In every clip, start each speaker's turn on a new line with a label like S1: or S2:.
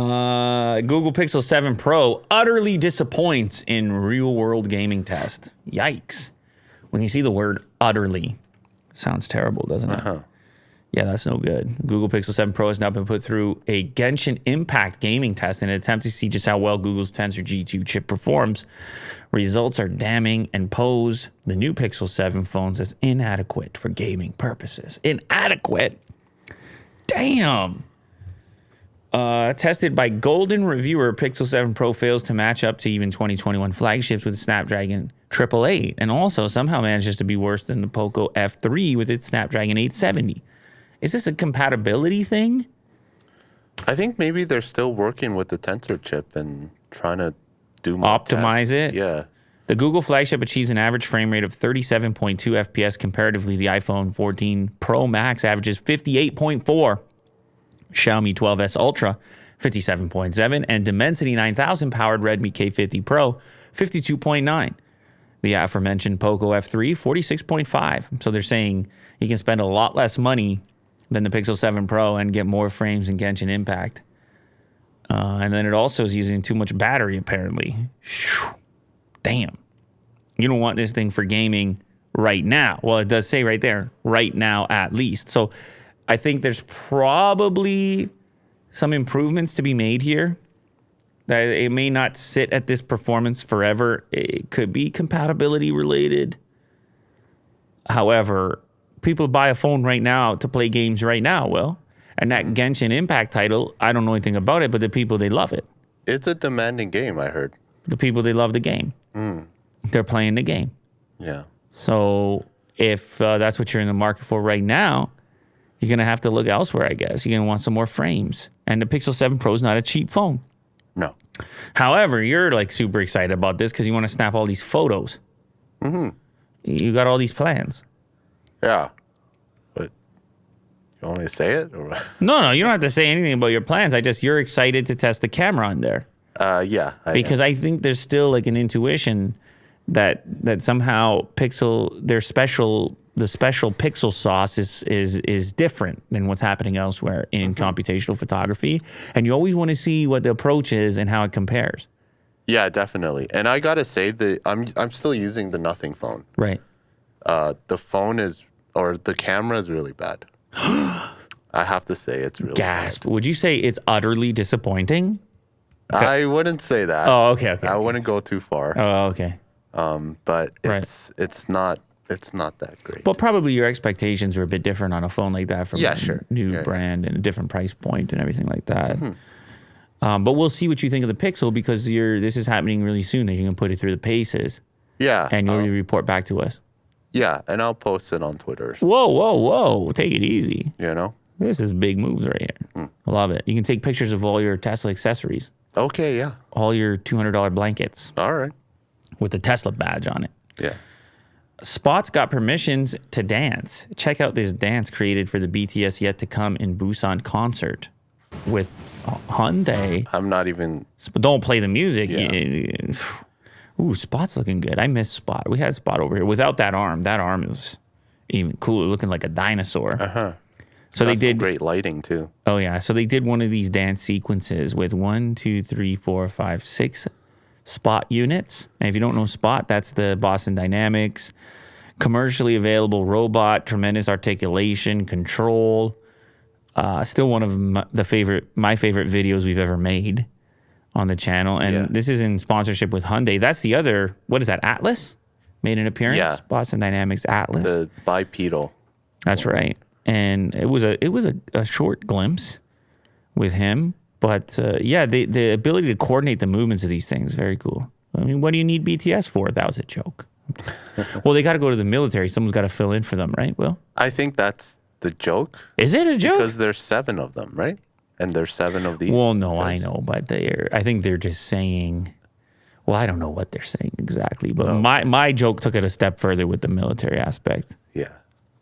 S1: Google Pixel 7 Pro utterly disappoints in real-world gaming test. Yikes. When you see the word utterly, sounds terrible, doesn't it? Yeah, that's no good. Google Pixel 7 Pro has now been put through a Genshin Impact gaming test in an attempt to see just how well Google's Tensor G2 chip performs. Results are damning and pose the new Pixel 7 phones as inadequate for gaming purposes. Inadequate? Damn. Tested by Golden Reviewer, Pixel 7 Pro fails to match up to even 2021 flagships with Snapdragon 888, and also somehow manages to be worse than the Poco F3 with its Snapdragon 870. Is this a compatibility thing?
S2: I think maybe they're still working with the Tensor chip and trying to do more
S1: optimize
S2: tests.
S1: it.
S2: Yeah.
S1: The Google flagship achieves an average frame rate of 37.2 FPS. Comparatively, the iPhone 14 Pro Max averages 58.4. Xiaomi 12S Ultra, 57.7, and Dimensity 9000 powered Redmi K50 Pro, 52.9. The aforementioned Poco F3, 46.5. So they're saying you can spend a lot less money than the Pixel 7 Pro and get more frames in Genshin Impact. And then it also is using too much battery, apparently. Damn. You don't want this thing for gaming right now. Well, it does say right there, right now at least. So I think there's probably some improvements to be made here. That it may not sit at this performance forever. It could be compatibility related. However, people buy a phone right now to play games right now, Will. And that Genshin Impact title, I don't know anything about it, but the people, they love it.
S2: It's a demanding game, I heard.
S1: The people, they love the game. They're playing the game.
S2: Yeah.
S1: So if that's what you're in the market for right now, you're going to have to look elsewhere, I guess. You're going to want some more frames. And the Pixel 7 Pro is not a cheap phone.
S2: No.
S1: However, you're like super excited about this because you want to snap all these photos. You got all these plans.
S2: Yeah. But you want me to say it? Or?
S1: No, you don't have to say anything about your plans. You're excited to test the camera on there.
S2: Yeah.
S1: Because I think there's still like an intuition that somehow the special Pixel sauce is different than what's happening elsewhere in computational photography. And you always want to see what the approach is and how it compares.
S2: Yeah, definitely. And I gotta say that I'm still using the Nothing phone.
S1: Right.
S2: The phone the camera is really bad. I have to say it's really
S1: Gasp.
S2: bad.
S1: Would you say it's utterly disappointing? Okay.
S2: I wouldn't say that.
S1: Oh, okay.
S2: I wouldn't go too far.
S1: Oh, okay.
S2: But it's not that great.
S1: Well, probably your expectations are a bit different on a phone like that from a new brand and a different price point and everything like that. But we'll see what you think of the Pixel because this is happening really soon. That you can put it through the paces. Yeah. And you'll report back to us.
S2: Yeah, and I'll post it on Twitter.
S1: Whoa. Take it easy.
S2: You know?
S1: This is big moves right here. I love it. You can take pictures of all your Tesla accessories.
S2: Okay, yeah.
S1: All your $200 blankets.
S2: All right.
S1: With the Tesla badge on it.
S2: Yeah.
S1: Spot's got permissions to dance. Check out this dance created for the BTS Yet to Come in Busan concert with Hyundai.
S2: I'm not even...
S1: But don't play the music.
S2: Yeah.
S1: Ooh, Spot's looking good. I miss Spot. We had Spot over here. Without that arm was even cooler, looking like a dinosaur. So they did
S2: great lighting too.
S1: Oh yeah. So they did one of these dance sequences with 1, 2, 3, 4, 5, 6 Spot units. And if you don't know Spot, that's the Boston Dynamics commercially available robot, tremendous articulation, control. Still one of my favorite videos we've ever made on the channel. And this is in sponsorship with Hyundai. That's the other, what is that, Atlas? Made an appearance?
S2: Yeah.
S1: Boston Dynamics Atlas.
S2: The bipedal.
S1: That's right. And it was a short glimpse with him. But the ability to coordinate the movements of these things, very cool. I mean, what do you need BTS for? That was a joke. Well, they got to go to the military. Someone's got to fill in for them, right, Will?
S2: I think that's the joke.
S1: Is it a joke?
S2: Because there's 7 of them, right? And there's 7 of these.
S1: Well, no, I know, but I think they're just saying. Well, I don't know what they're saying exactly, but my joke took it a step further with the military aspect.
S2: Yeah.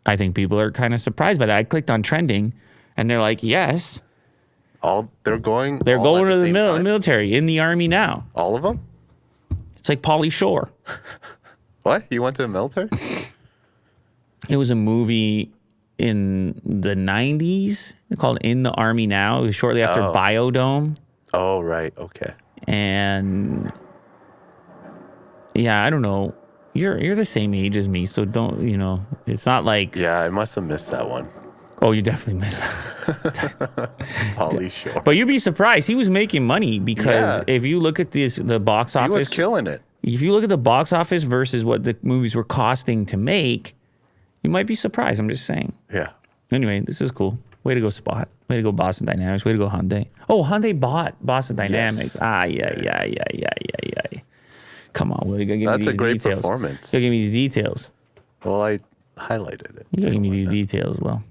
S1: I think people are kind of surprised by that. I clicked on trending, and they're like, "Yes,
S2: they're going.
S1: They're going to the military in the army now.
S2: All of them.
S1: It's like Pauly Shore.
S2: What? You went to the military?
S1: It was a movie in the 90s called In the Army Now. It was shortly after Biodome.
S2: Oh, right. Okay.
S1: And yeah, I don't know. You're the same age as me, so don't, it's not like,
S2: Yeah, I must have missed that one.
S1: oh, you definitely missed.
S2: Pauly Shore.
S1: But you'd be surprised. He was making money because
S2: Yeah.
S1: if you look at the box
S2: He was
S1: office,
S2: killing it.
S1: if you look at the box office versus what the movies were costing to make, you might be surprised. I'm just saying.
S2: Yeah.
S1: Anyway, this is cool. Way to go, Spot. Way to go, Boston Dynamics. Way to go, Hyundai. Oh, Hyundai bought Boston Dynamics.
S2: Yes.
S1: Yeah. Come on, Will. You gotta give
S2: That's
S1: me
S2: a
S1: these
S2: great
S1: details.
S2: performance.
S1: You gotta give me these details.
S2: Well, I highlighted it.
S1: You gotta give me these details, Will.